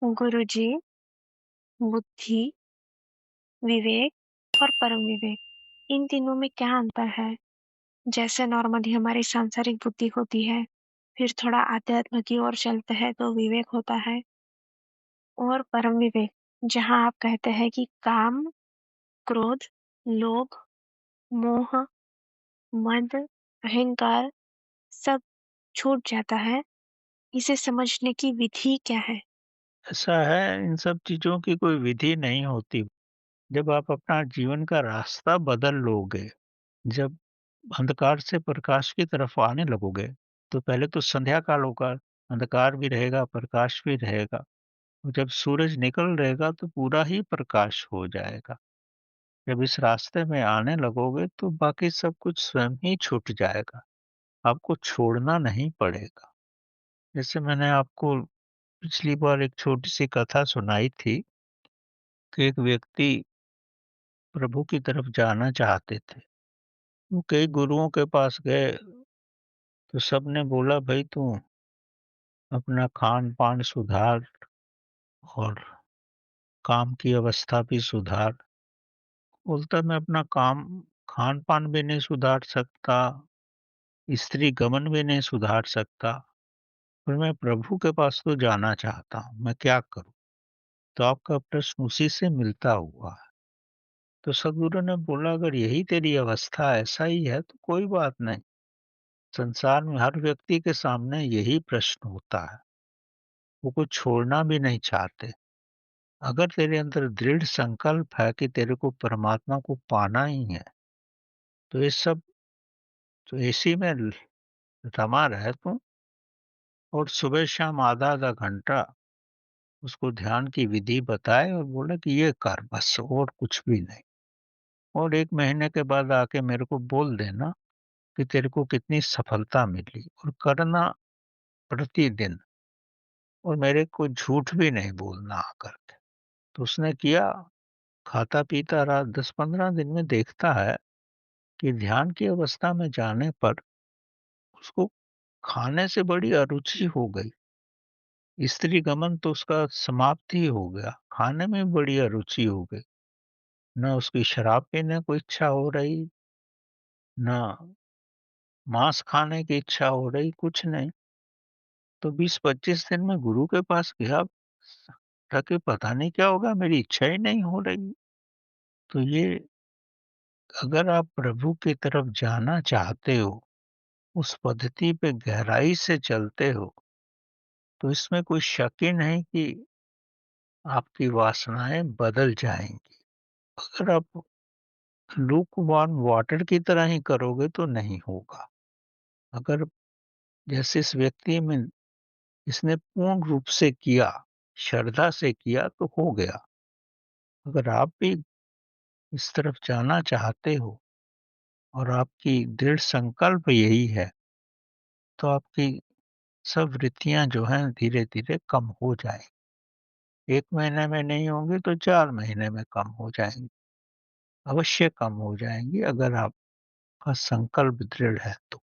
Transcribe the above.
गुरुजी, बुद्धि, विवेक और परम विवेक इन तीनों में क्या अंतर है? जैसे नॉर्मली हमारी सांसारिक बुद्धि होती है, फिर थोड़ा आध्यात्म की ओर चलते हैं तो विवेक होता है और परम विवेक जहाँ आप कहते हैं कि काम, क्रोध, लोभ, मोह, मद, अहंकार सब छूट जाता है। इसे समझने की विधि क्या है? ऐसा है, इन सब चीज़ों की कोई विधि नहीं होती। जब आप अपना जीवन का रास्ता बदल लोगे, जब अंधकार से प्रकाश की तरफ आने लगोगे, तो पहले तो संध्या काल होगा, अंधकार भी रहेगा, प्रकाश भी रहेगा। और जब सूरज निकल रहेगा तो पूरा ही प्रकाश हो जाएगा। जब इस रास्ते में आने लगोगे तो बाकी सब कुछ स्वयं ही छूट जाएगा, आपको छोड़ना नहीं पड़ेगा। जैसे मैंने आपको पिछली बार एक छोटी-सी कथा सुनाई थी कि एक व्यक्ति प्रभु की तरफ जाना चाहते थे। वो कई गुरुओं के पास गए, तो सबने बोला भई तू अपना खान-पान सुधार और काम की अवस्था भी सुधार। बोलता मैं अपना काम खान-पान भी नहीं सुधार सकता, स्त्री गमन भी नहीं सुधार सकता, पर मैं प्रभु के पास तो जाना चाहता हूँ, मैं क्या करूँ? तो आपका प्रश्न उसी से मिलता हुआ है। तो सद्गुरु ने बोला अगर यही तेरी अवस्था ऐसा ही है तो कोई बात नहीं। संसार में हर व्यक्ति के सामने यही प्रश्न होता है। वो कुछ छोड़ना भी नहीं चाहते। अगर तेरे अंदर दृढ़ संकल्प है कि तेरे को परमात्मा को पाना ही है, तो ये सब तो इसी में रमा रह तू और सुबह शाम आधा-आधा घंटा उसको ध्यान की विधि बताए और बोला कि ये कर बस और कुछ भी नहीं। और 1 महीने के बाद आके मेरे को बोल देना कि तेरे को कितनी सफलता मिली और करना प्रतिदिन और मेरे को झूठ भी नहीं बोलना आकर के। तो उसने किया, खाता-पीता रहा, 10-15 दिन में देखता है कि ध्यान की अवस्था में जाने पर उसको खाने से बड़ी अरुचि हो गई। स्त्री गमन तो उसका समाप्त ही हो गया, खाने में बड़ी अरुचि हो गई। ना उसकी शराब पीने को इच्छा हो रही, ना मांस खाने की इच्छा हो रही, कुछ नहीं। तो 20-25 दिन में गुरु के पास गया, ताकि पता नहीं क्या होगा मेरी इच्छा ही नहीं हो रही। तो ये अगर आप प्रभु की तरफ जाना चाहते हो, उस पद्धति पे गहराई से चलते हो, तो इसमें कोई शक ही नहीं कि आपकी वासनाएँ बदल जाएँगी। अगर आप लूक वार्म वाटर की तरह ही करोगे तो नहीं होगा। अगर जैसे इस व्यक्ति में इसने पूर्ण रूप से किया, श्रद्धा से किया तो हो गया। अगर आप भी इस तरफ जाना चाहते हो और आपकी दृढ़ संकल्प यही है, तो आपकी सब वृत्तियाँ जो हैं धीरे-धीरे कम हो जाएँगी। 1 महीने में नहीं होंगी तो 4 महीने में कम हो जाएँगी। अवश्य कम हो जाएँगी अगर आपका संकल्प दृढ़ है तो।